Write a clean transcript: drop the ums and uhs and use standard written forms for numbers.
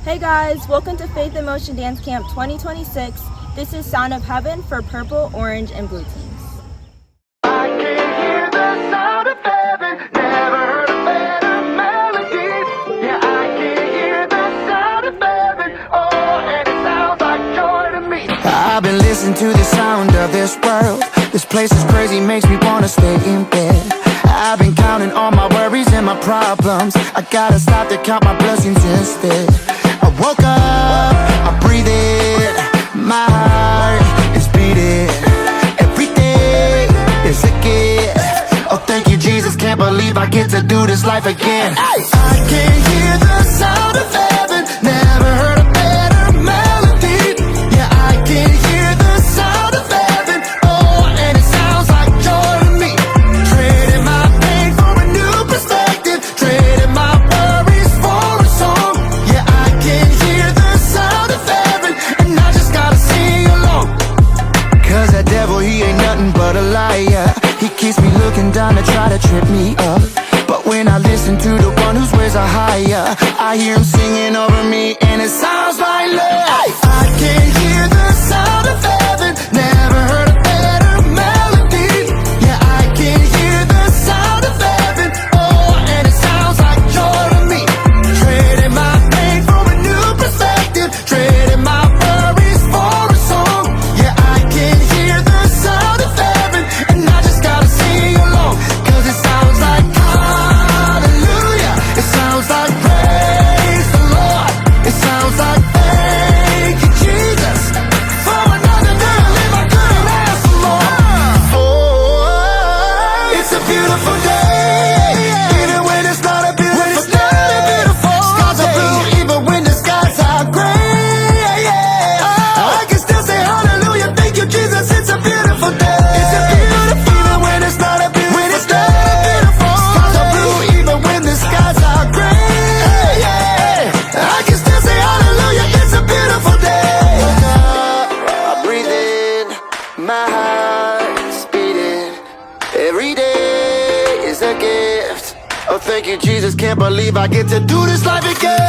Hey guys, welcome to Faith in Motion Dance Camp 2026. This is Sound of Heaven for purple, orange, and blue teams. I can hear the sound of heaven, never heard a better melody. Yeah, I can hear the sound of heaven, oh, and it sounds like joy to me. I've been listening to the sound of this world. This place is crazy, makes me wanna stay in bed. I've been counting all my worries and my problems. I gotta stop to count my blessings instead. I woke up, I breathe in, my heart is beating. Every day is a gift. Oh, thank you, Jesus, can't believe I get to do this life again. I can hear the sound of heaven, never heard a better melody. Yeah, I can hear the sound of heaven, oh, and it sounds like joy to me. Trading my pain for a new perspective, trading my worries for a song. Yeah, I can hear the sound of heaven, and I just gotta sing along. Cause that devil, he ain't nothing but a liar. He keeps me looking down to try to trip me up. But when I listen to the one whose ways are higher, I hear him singing over me, and it sounds like love. I can hear the sound of heaven, never heard a better melody. Yeah, I can hear the sound of heaven, oh, and it sounds like joy to me. Trading my pain for a new perspective, trading my worries for a song. Yeah, I can hear the sound of heaven, and I just gotta sing along. Cause it sounds like hallelujah, it sounds like praise the Lord, it sounds like thank you Jesus for another day to live. I couldn't ask for more. Oh, it's a beautiful day, even when it's not a beautiful day. Skies are blue even when the skies are gray. I can still say hallelujah, thank you Jesus, it's a beautiful day. It's a beautiful, even when it's not a beautiful day. Skies are blue even when the skies are gray. I can still say hallelujah, it's a beautiful day. I breathe in, my heart's beating. Every day is a gift. Oh, thank you Jesus, can't believe I get to do this life again.